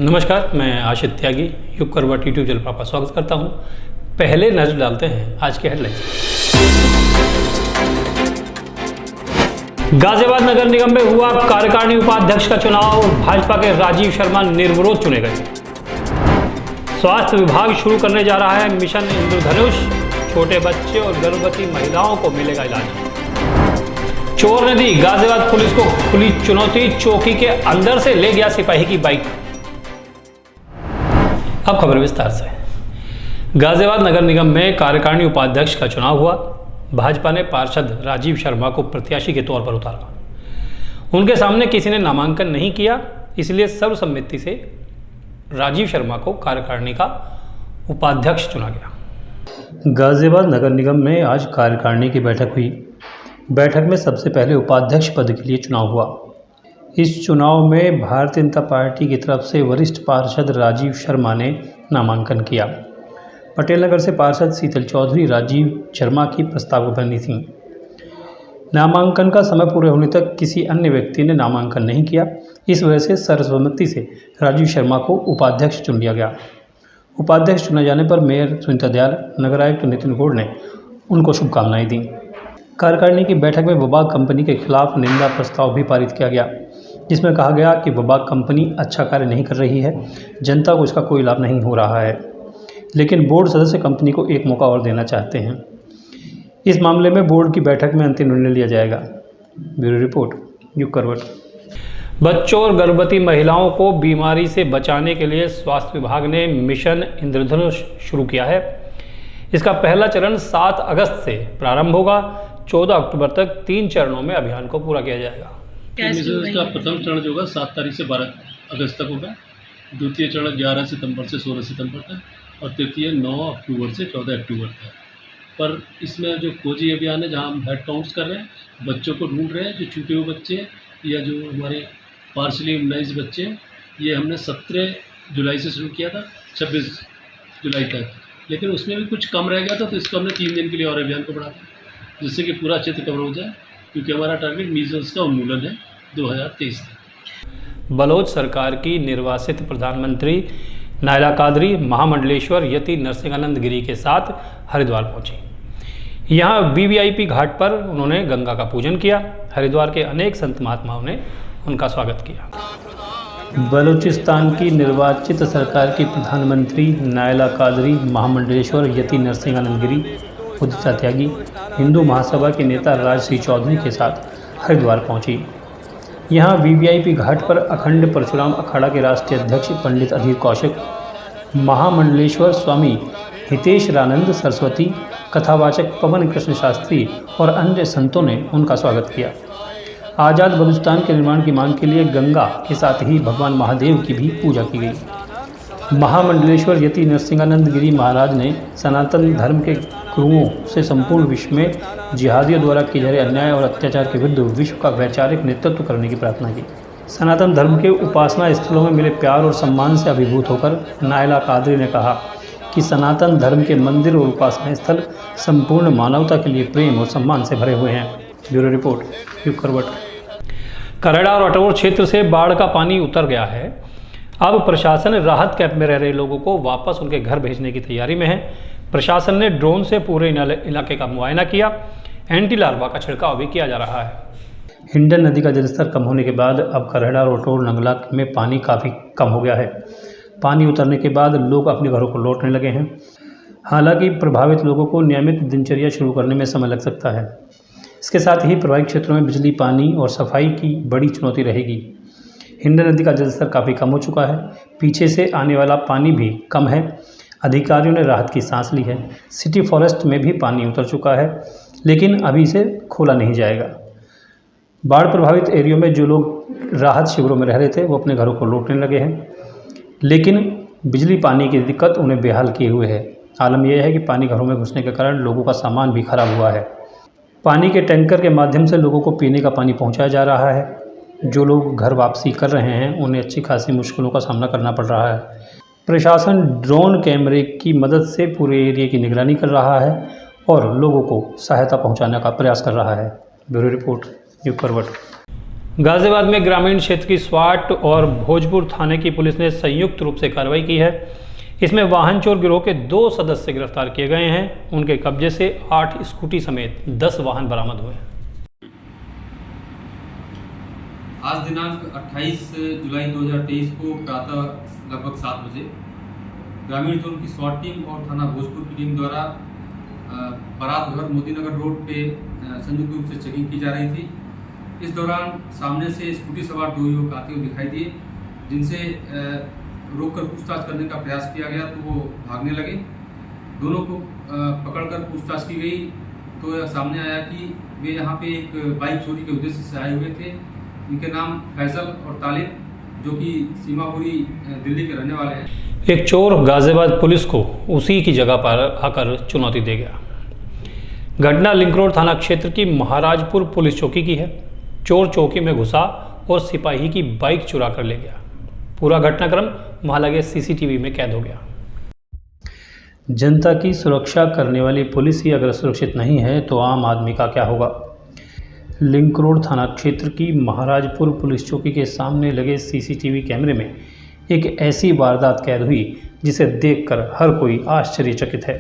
नमस्कार, मैं आशिष त्यागी युग करवट यूट्यूब चैनल पर आपका स्वागत करता हूं। पहले नजर डालते हैं आज के हेडलाइंस। गाजियाबाद नगर निगम में हुआ कार्यकारिणी उपाध्यक्ष का चुनाव, भाजपा के राजीव शर्मा निर्विरोध चुने गए। स्वास्थ्य विभाग शुरू करने जा रहा है मिशन इंद्रधनुष, छोटे बच्चे और गर्भवती महिलाओं को मिलेगा इलाज। चोर ने दी गाजियाबाद पुलिस को खुली चुनौती, चौकी के अंदर से ले गया सिपाही की बाइक। अब खबर विस्तार से। गाजियाबाद नगर निगम में कार्यकारिणी उपाध्यक्ष का चुनाव हुआ। भाजपा ने पार्षद राजीव शर्मा को प्रत्याशी के तौर पर उतारा। उनके सामने किसी ने नामांकन नहीं किया, इसलिए सर्वसम्मति से राजीव शर्मा को कार्यकारिणी का उपाध्यक्ष चुना गया। गाजियाबाद नगर निगम में आज कार्यकारिणी की बैठक हुई। बैठक में सबसे पहले उपाध्यक्ष पद के लिए चुनाव हुआ। इस चुनाव में भारतीय जनता पार्टी की तरफ से वरिष्ठ पार्षद राजीव शर्मा ने नामांकन किया। पटेल नगर से पार्षद शीतल चौधरी राजीव शर्मा की प्रस्तावक बनी थी। नामांकन का समय पूरे होने तक किसी अन्य व्यक्ति ने नामांकन नहीं किया, इस वजह से सर्वसम्मति से राजीव शर्मा को उपाध्यक्ष चुन लिया गया। उपाध्यक्ष चुने जाने पर मेयर सुनीता दयाल, नगर आयुक्त नितिन गौड़ ने उनको शुभकामनाएं दी। कार्यकारिणी की बैठक में वबाग कंपनी के खिलाफ निंदा प्रस्ताव भी पारित किया गया, जिसमें कहा गया कि वबाग कंपनी अच्छा कार्य नहीं कर रही है, जनता को इसका कोई लाभ नहीं हो रहा है, लेकिन बोर्ड सदस्य कंपनी को एक मौका और देना चाहते हैं। इस मामले में बोर्ड की बैठक में अंतिम निर्णय लिया जाएगा। ब्यूरो रिपोर्ट, युग करवट। बच्चों और गर्भवती महिलाओं को बीमारी से बचाने के लिए स्वास्थ्य विभाग ने मिशन इंद्रधनुष शुरू किया है। इसका पहला चरण 7 अगस्त से प्रारंभ होगा। 14 अक्टूबर तक 3 चरणों में अभियान को पूरा किया जाएगा। मिशन का प्रथम चरण जो होगा 7 तारीख से 12 अगस्त तक होगा। द्वितीय चरण 11 सितंबर से 16 सितंबर तक और तृतीय 9 अक्टूबर से 14 अक्टूबर तक। पर इसमें जो खोजी अभियान है, जहां हम हेड काउंट्स कर रहे हैं, बच्चों को ढूंढ रहे हैं, जो छूटे हुए बच्चे या जो हमारे पार्शली इम्यूनाइज बच्चे, ये हमने 17 जुलाई से शुरू किया था 26 जुलाई तक, लेकिन उसमें भी कुछ कम रह गया था, तो इसको हमने 3 दिन के लिए और अभियान को बढ़ा दिया, जिससे कि पूरा क्षेत्र कवर हो जाए, क्योंकि हमारा टारगेट मीजल्स का उन्मूलन है 2023 तक। बलोच सरकार की निर्वासित प्रधानमंत्री नायला कादरी महामंडलेश्वर यति नरसिंहानंद गिरी के साथ हरिद्वार पहुंची। यहां वीवीआईपी घाट पर उन्होंने गंगा का पूजन किया। हरिद्वार के अनेक संत महात्माओं ने उनका स्वागत किया। बलूचिस्तान की निर्वाचित सरकार की प्रधानमंत्री नायला कादरी महामंडलेश्वर यति नरसिंहानंद गिरी, उदिता त्यागी, हिंदू महासभा के नेता राजश्री चौधरी के साथ हरिद्वार पहुंची। यहां वीवीआईपी घाट पर अखंड परशुराम अखाड़ा के राष्ट्रीय अध्यक्ष पंडित अधीर कौशिक, महामंडलेश्वर स्वामी हितेशरानंद सरस्वती, कथावाचक पवन कृष्ण शास्त्री और अन्य संतों ने उनका स्वागत किया। आज़ाद बलूचिस्तान के निर्माण की मांग के लिए गंगा के साथ ही भगवान महादेव की भी पूजा की गई। महामंडलेश्वर यति नरसिंहानंद गिरी महाराज ने सनातन धर्म के गुरुओं से संपूर्ण विश्व में जिहादियों द्वारा किए जा रहे अन्याय और अत्याचार के विरुद्ध विश्व का वैचारिक नेतृत्व करने की प्रार्थना की। सनातन धर्म के उपासना स्थलों में मिले प्यार और सम्मान से अभिभूत होकर नायला कादरी ने कहा कि सनातन धर्म के मंदिर और उपासना स्थल संपूर्ण मानवता के लिए प्रेम और सम्मान से भरे हुए हैं। ब्यूरो रिपोर्ट, युग करवट। करेड़ा और अटौर क्षेत्र से बाढ़ का पानी उतर गया है। अब प्रशासन राहत कैंप में रह रहे लोगों को वापस उनके घर भेजने की तैयारी में है। प्रशासन ने ड्रोन से पूरे इलाके का मुआयना किया। एंटी लार्वा का छिड़काव भी किया जा रहा है। हिंडन नदी का जलस्तर कम होने के बाद अब करेड़ा और अटौर नंगला में पानी काफ़ी कम हो गया है। पानी उतरने के बाद लोग अपने घरों को लौटने लगे हैं। हालांकि प्रभावित लोगों को नियमित दिनचर्या शुरू करने में समय लग सकता है। इसके साथ ही प्रभावित क्षेत्रों में बिजली, पानी और सफाई की बड़ी चुनौती रहेगी। हिंडन नदी का जलस्तर काफ़ी कम हो चुका है। पीछे से आने वाला पानी भी कम है। अधिकारियों ने राहत की सांस ली है। सिटी फॉरेस्ट में भी पानी उतर चुका है, लेकिन अभी इसे खोला नहीं जाएगा। बाढ़ प्रभावित एरियो में जो लोग राहत शिविरों में रह रहे थे, वो अपने घरों को लौटने लगे हैं, लेकिन बिजली पानी की दिक्कत उन्हें बेहाल किए हुए है। आलम यह है कि पानी घरों में घुसने के कारण लोगों का सामान भी खराब हुआ है। पानी के टैंकर के माध्यम से लोगों को पीने का पानी पहुँचाया जा रहा है। जो लोग घर वापसी कर रहे हैं, उन्हें अच्छी खासी मुश्किलों का सामना करना पड़ रहा है। प्रशासन ड्रोन कैमरे की मदद से पूरे एरिया की निगरानी कर रहा है और लोगों को सहायता पहुंचाने का प्रयास कर रहा है। ब्यूरो रिपोर्ट, युग करवट। गाजियाबाद में ग्रामीण क्षेत्र की स्वाट और भोजपुर थाने की पुलिस ने संयुक्त रूप से कार्रवाई की है। इसमें वाहन चोर गिरोह के 2 सदस्य गिरफ्तार किए गए हैं। उनके कब्जे से 8 स्कूटी समेत 10 वाहन बरामद हुए। आज दिनांक 28 जुलाई 2023 को प्रातः लगभग 7 बजे ग्रामीण जोन की स्वाट टीम और थाना भोजपुर की टीम द्वारा बारात घर मोदीनगर रोड पे संयुक्त रूप से चेकिंग की जा रही थी। इस दौरान सामने से स्कूटी सवार 2 युवक आते हुए दिखाई दिए, जिनसे रोककर पूछताछ करने का प्रयास किया गया तो वो भागने लगे। दोनों को पकड़कर पूछताछ की गई तो यह सामने आया कि वे यहाँ पे एक बाइक चोरी के उद्देश्य से आए हुए थे। इनके नाम फैजल और तालिब, जो कि सीमापुरी दिल्ली के रहने वाले हैं। एक चोर गाजियाबाद पुलिस को उसी की जगह पर आकर चुनौती दे गया। घटना लिंक रोड थाना क्षेत्र की महाराजपुर पुलिस चौकी की है। चोर चौकी में घुसा और सिपाही की बाइक चुरा कर ले गया। पूरा घटनाक्रम वहां लगे सीसीटीवी में कैद हो गया। जनता की सुरक्षा करने वाली पुलिस ही अगर सुरक्षित नहीं है तो आम आदमी का क्या होगा। लिंक रोड थाना क्षेत्र की महाराजपुर पुलिस चौकी के सामने लगे सीसीटीवी कैमरे में एक ऐसी वारदात कैद हुई जिसे देखकर हर कोई आश्चर्यचकित है।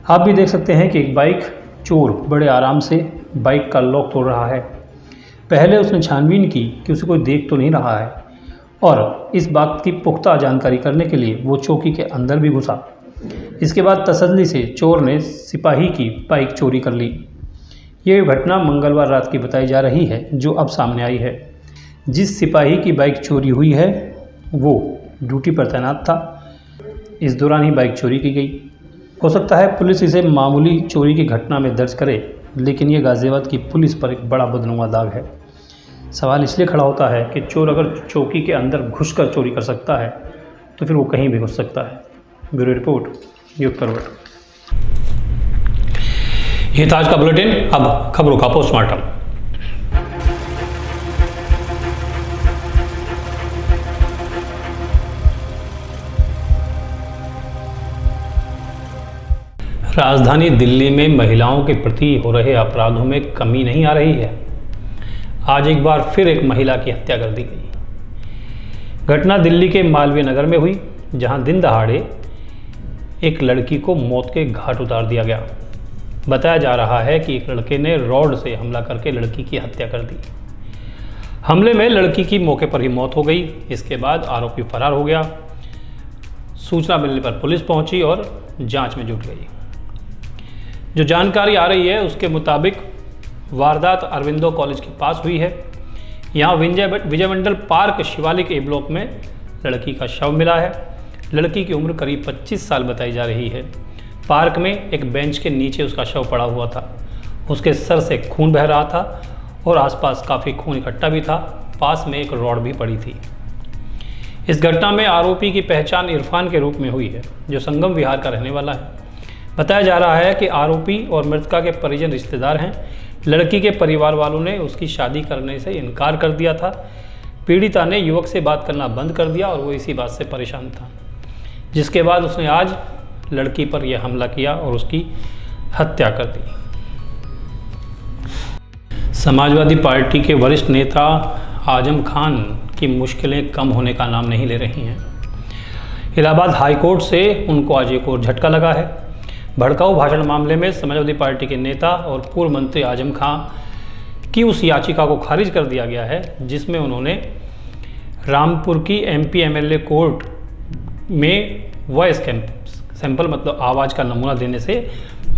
आप भी देख सकते हैं कि एक बाइक चोर बड़े आराम से बाइक का लॉक तोड़ रहा है। पहले उसने छानबीन की कि उसे कोई देख तो नहीं रहा है, और इस बात की पुख्ता जानकारी करने के लिए वो चौकी के अंदर भी घुसा। इसके बाद तसल्ली से चोर ने सिपाही की बाइक चोरी कर ली। ये घटना मंगलवार रात की बताई जा रही है, जो अब सामने आई है। जिस सिपाही की बाइक चोरी हुई है वो ड्यूटी पर तैनात था। इस दौरान ही बाइक चोरी की गई। हो सकता है पुलिस इसे मामूली चोरी की घटना में दर्ज करे, लेकिन ये गाजियाबाद की पुलिस पर एक बड़ा बदनुमा दाग है। सवाल इसलिए खड़ा होता है कि चोर अगर चौकी के अंदर घुसकर चोरी कर सकता है तो फिर वो कहीं भी घुस सकता है। ब्यूरो रिपोर्ट, युग करवट। ये था आज का बुलेटिन। अब खबरों का पोस्टमार्टम। राजधानी दिल्ली में महिलाओं के प्रति हो रहे अपराधों में कमी नहीं आ रही है। आज एक बार फिर एक महिला की हत्या कर दी गई। घटना दिल्ली के मालवीय नगर में हुई, जहां दिन दहाड़े एक लड़की को मौत के घाट उतार दिया गया। बताया जा रहा है कि एक लड़के ने रॉड से हमला करके लड़की की हत्या कर दी। हमले में लड़की की मौके पर ही मौत हो गई। इसके बाद आरोपी फरार हो गया। सूचना मिलने पर पुलिस पहुंची और जांच में जुट गई। जो जानकारी आ रही है उसके मुताबिक वारदात अरविंदो कॉलेज के पास हुई है। यहाँ विजय मंडल पार्क शिवालिक ए ब्लॉक में लड़की का शव मिला है। लड़की की उम्र करीब 25 साल बताई जा रही है। पार्क में एक बेंच के नीचे उसका शव पड़ा हुआ था। उसके सर से खून बह रहा था और आसपास काफ़ी खून इकट्ठा भी था। पास में एक रॉड भी पड़ी थी। इस घटना में आरोपी की पहचान इरफान के रूप में हुई है, जो संगम विहार का रहने वाला है। बताया जा रहा है कि आरोपी और मृतका के परिजन रिश्तेदार हैं। लड़की के परिवार वालों ने उसकी शादी करने से इनकार कर दिया था। पीड़िता ने युवक से बात करना बंद कर दिया और वो इसी बात से परेशान था, जिसके बाद उसने आज लड़की पर यह हमला किया और उसकी हत्या कर दी। समाजवादी पार्टी के वरिष्ठ नेता आजम खान की मुश्किलें कम होने का नाम नहीं ले रही हैं। इलाहाबाद हाईकोर्ट से उनको आज एक और झटका लगा है। भड़काऊ भाषण मामले में समाजवादी पार्टी के नेता और पूर्व मंत्री आजम खान की उस याचिका को खारिज कर दिया गया है, जिसमें उन्होंने रामपुर की MP MLA कोर्ट में वॉइस सैंपल मतलब आवाज़ का नमूना देने से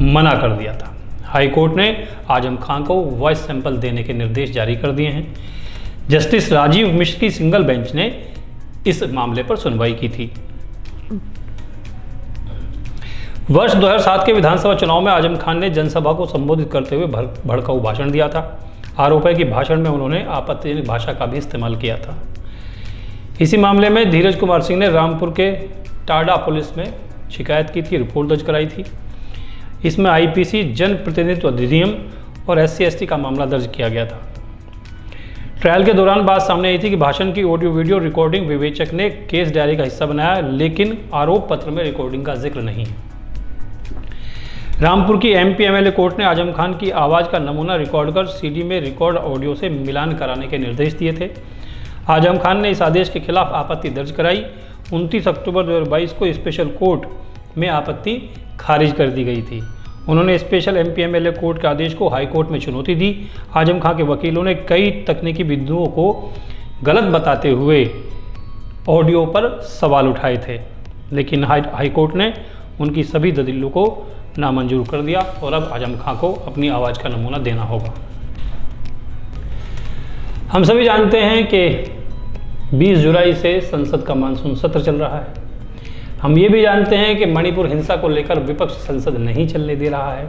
मना कर दिया था। हाई कोर्ट ने आजम खान को वॉइस सैंपल देने के निर्देश जारी कर दिए हैं। जस्टिस राजीव मिश्र की सिंगल बेंच ने इस मामले पर सुनवाई की थी। वर्ष 2007 के विधानसभा चुनाव में आजम खान ने जनसभा को संबोधित करते हुए भड़काऊ भाषण दिया था। आरोप है कि भाषण में उन्होंने आपत्तिजनक भाषा का भी इस्तेमाल किया था। इसी मामले में धीरज कुमार सिंह ने रामपुर के टाडा पुलिस में शिकायत की थी, रिपोर्ट दर्ज कराई थी। इसमें IPC जन प्रतिनिधित्व अधिनियम और SC/ST का मामला दर्ज किया गया था। ट्रायल के दौरान बात सामने आई थी कि भाषण की ऑडियो वीडियो रिकॉर्डिंग विवेचक ने केस डायरी का हिस्सा बनाया, लेकिन आरोप पत्र में रिकॉर्डिंग का जिक्र नहीं है। रामपुर की एमपी एमएलए कोर्ट ने आजम खान की आवाज़ का नमूना रिकॉर्ड कर सीडी में रिकॉर्ड ऑडियो से मिलान कराने के निर्देश दिए थे। आजम खान ने इस आदेश के खिलाफ आपत्ति दर्ज कराई। 29 अक्टूबर 2022 को स्पेशल कोर्ट में आपत्ति खारिज कर दी गई थी। उन्होंने स्पेशल एमपी एमएलए कोर्ट के आदेश को हाई कोर्ट में चुनौती दी। आजम खान के वकीलों ने कई तकनीकी बिंदुओं को गलत बताते हुए ऑडियो पर सवाल उठाए थे, लेकिन हाई कोर्ट ने उनकी सभी दलीलों को नामंजूर कर दिया और अब आजम खान को अपनी आवाज़ का नमूना देना होगा। हम सभी जानते हैं कि 20 जुलाई से संसद का मानसून सत्र चल रहा है। हम ये भी जानते हैं कि मणिपुर हिंसा को लेकर विपक्ष संसद नहीं चलने दे रहा है।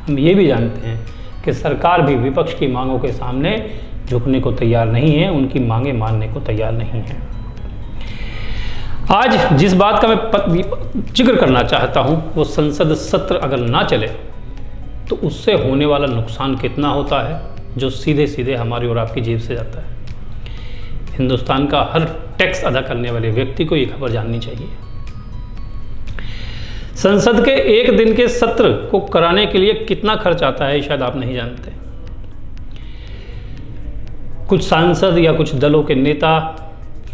हम ये भी जानते हैं कि सरकार भी विपक्ष की मांगों के सामने झुकने को तैयार नहीं है, उनकी मांगें मानने को तैयार नहीं है। आज जिस बात का मैं जिक्र करना चाहता हूं वो संसद सत्र अगर ना चले तो उससे होने वाला नुकसान कितना होता है, जो सीधे सीधे हमारी और आपकी जेब से जाता है। हिंदुस्तान का हर टैक्स अदा करने वाले व्यक्ति को ये खबर जाननी चाहिए। संसद के एक दिन के सत्र को कराने के लिए कितना खर्च आता है शायद आप नहीं जानते। कुछ सांसद या कुछ दलों के नेता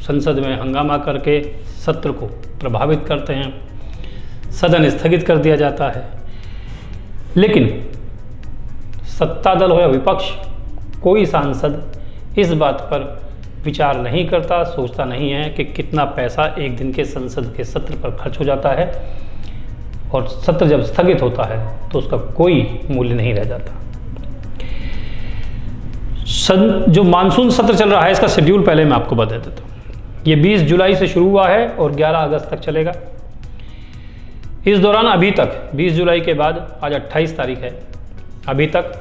संसद में हंगामा करके सत्र को प्रभावित करते हैं, सदन स्थगित कर दिया जाता है, लेकिन सत्ता दल हो या विपक्ष, कोई सांसद इस बात पर विचार नहीं करता, सोचता नहीं है कि कितना पैसा एक दिन के संसद के सत्र पर खर्च हो जाता है और सत्र जब स्थगित होता है तो उसका कोई मूल्य नहीं रह जाता। जो मानसून सत्र चल रहा है इसका शेड्यूल पहले मैं आपको बता देता हूँ। ये 20 जुलाई से शुरू हुआ है और 11 अगस्त तक चलेगा। इस दौरान अभी तक 20 जुलाई के बाद आज 28 तारीख है, अभी तक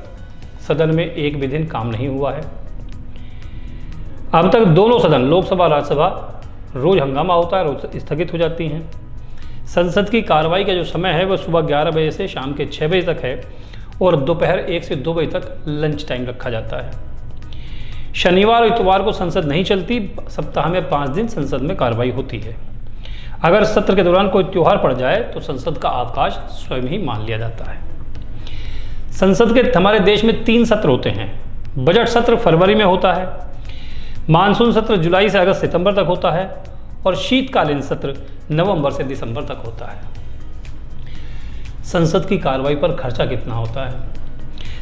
सदन में एक भी दिन काम नहीं हुआ है। अब तक दोनों सदन लोकसभा राज्यसभा रोज हंगामा होता है, रोज स्थगित हो जाती हैं। संसद की कार्रवाई का जो समय है वह सुबह 11 बजे से शाम के 6 बजे तक है और दोपहर 1 से 2 बजे तक लंच टाइम रखा जाता है। शनिवार और इतवार को संसद नहीं चलती, सप्ताह में 5 दिन संसद में कार्रवाई होती है। अगर सत्र के दौरान कोई त्यौहार पड़ जाए तो संसद का अवकाश स्वयं ही मान लिया जाता है। संसद के हमारे देश में 3 सत्र होते हैं। बजट सत्र फरवरी में होता है, मानसून सत्र जुलाई से अगस्त सितंबर तक होता है और शीतकालीन सत्र नवंबर से दिसंबर तक होता है। संसद की कार्रवाई पर खर्चा कितना होता है?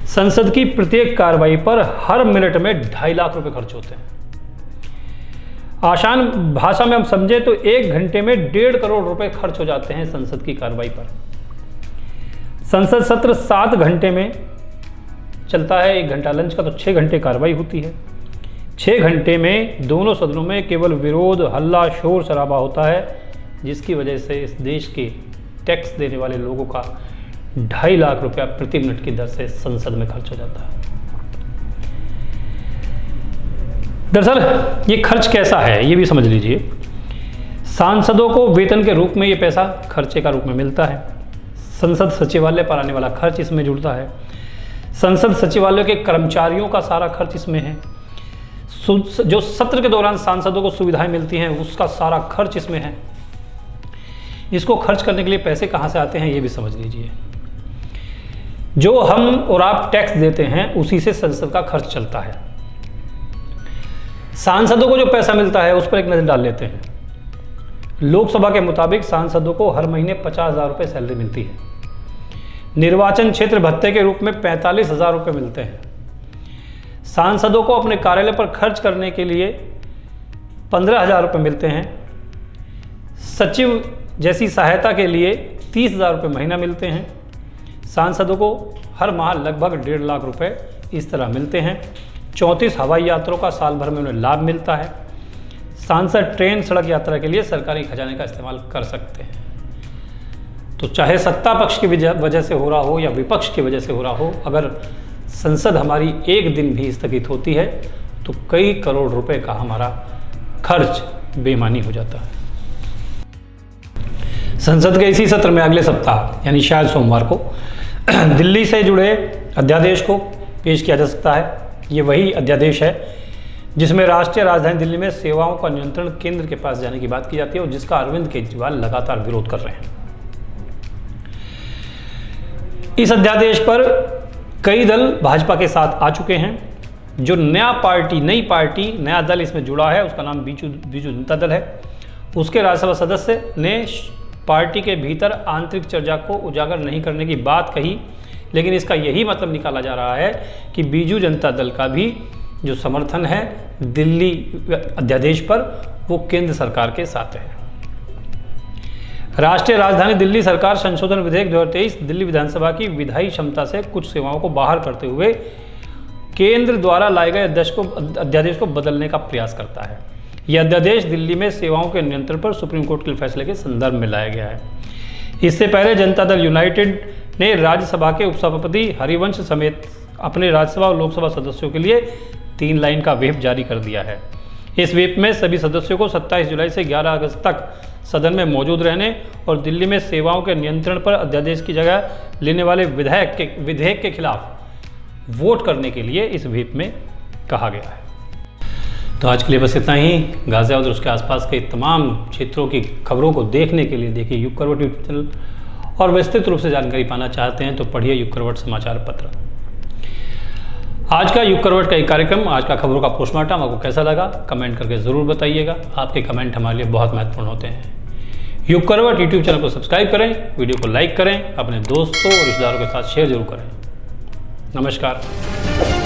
संसद की प्रत्येक कार्रवाई पर हर मिनट में 2.5 लाख रुपए खर्च होते हैं। आसान भाषा में हम समझे तो 1 घंटे में 1.5 करोड़ रुपए खर्च हो जाते हैं संसद की कार्रवाई पर। संसद सत्र 7 घंटे में चलता है, 1 घंटा लंच का, तो 6 घंटे कार्रवाई होती है। 6 घंटे में दोनों सदनों में केवल विरोध, हल्ला, शोर शराबा होता है, जिसकी वजह से इस देश के टैक्स देने वाले लोगों का 2.5 लाख रुपया प्रति मिनट की दर से संसद में खर्च हो जाता है। दरअसल ये खर्च कैसा है ये भी समझ लीजिए। सांसदों को वेतन के रूप में ये पैसा खर्चे का रूप में मिलता है। संसद सचिवालय पर आने वाला खर्च इसमें जुड़ता है। संसद सचिवालय के कर्मचारियों का सारा खर्च इसमें है। जो सत्र के दौरान सांसदों को सुविधाएं मिलती हैं उसका सारा खर्च इसमें है। इसको खर्च करने के लिए पैसे कहाँ से आते हैं ये भी समझ लीजिए। जो हम और आप टैक्स देते हैं उसी से संसद का खर्च चलता है। सांसदों को जो पैसा मिलता है उस पर एक नजर डाल लेते हैं। लोकसभा के मुताबिक सांसदों को हर महीने 50,000 रुपये सैलरी मिलती है। निर्वाचन क्षेत्र भत्ते के रूप में 45,000 रुपये मिलते हैं। सांसदों को अपने कार्यालय पर खर्च करने के लिए 15,000 रुपये मिलते हैं। सचिव जैसी सहायता के लिए 30,000 रुपये महीना मिलते हैं। सांसदों को हर माह लगभग 1.5 लाख रुपए इस तरह मिलते हैं। 34 हवाई यात्रियों का साल भर में उन्हें लाभ मिलता है। सांसद ट्रेन, सड़क यात्रा के लिए सरकारी खजाने का इस्तेमाल कर सकते हैं। तो चाहे सत्ता पक्ष की वजह से हो रहा हो या विपक्ष की वजह से हो रहा हो, अगर संसद हमारी एक दिन भी स्थगित होती है तो कई करोड़ रुपए का हमारा खर्च बेईमानी हो जाता है। संसद के इसी सत्र में अगले सप्ताह यानी शायद सोमवार को दिल्ली से जुड़े अध्यादेश को पेश किया जा सकता है। ये वही अध्यादेश है जिसमें राष्ट्रीय राजधानी दिल्ली में सेवाओं का नियंत्रण केंद्र के पास जाने की बात की जाती है और जिसका अरविंद केजरीवाल लगातार विरोध कर रहे हैं। इस अध्यादेश पर कई दल भाजपा के साथ आ चुके हैं। जो नई पार्टी नया दल इसमें जुड़ा है उसका नाम बीजू जनता दल है। उसके राज्यसभा सदस्य ने पार्टी के भीतर आंतरिक चर्चा को उजागर नहीं करने की बात कही, लेकिन इसका यही मतलब निकाला जा रहा है कि बीजू जनता दल का भी जो समर्थन है दिल्ली अध्यादेश पर वो केंद्र सरकार के साथ है। राष्ट्रीय राजधानी दिल्ली सरकार संशोधन विधेयक 2023 दिल्ली विधानसभा की विधायी क्षमता से कुछ सेवाओं को बाहर करते हुए केंद्र द्वारा लाए गए अध्यादेश को बदलने का प्रयास करता है। यह अध्यादेश दिल्ली में सेवाओं के नियंत्रण पर सुप्रीम कोर्ट के फैसले के संदर्भ में लाया गया है। इससे पहले जनता दल यूनाइटेड ने राज्यसभा के उपसभापति हरिवंश समेत अपने राज्यसभा और लोकसभा सदस्यों के लिए 3 लाइन का व्हिप जारी कर दिया है। इस व्हिप में सभी सदस्यों को 27 जुलाई से 11 अगस्त तक सदन में मौजूद रहने और दिल्ली में सेवाओं के नियंत्रण पर अध्यादेश की जगह लेने वाले विधेयक के खिलाफ वोट करने के लिए इस व्हिप में कहा गया है। तो आज के लिए बस इतना ही। गाजियाबाद और उसके आसपास के तमाम क्षेत्रों की खबरों को देखने के लिए देखिए युग करवट यूट्यूब चैनल, और विस्तृत रूप से जानकारी पाना चाहते हैं तो पढ़िए युग करवट समाचार पत्र। आज का युग करवट का एक कार्यक्रम, आज का खबरों का पोस्टमार्टम आपको कैसा लगा कमेंट करके ज़रूर बताइएगा। आपके कमेंट हमारे लिए बहुत महत्वपूर्ण होते हैं। युग करवट यूट्यूब चैनल को सब्सक्राइब करें, वीडियो को लाइक करें, अपने दोस्तों और रिश्तेदारों के साथ शेयर जरूर करें। नमस्कार।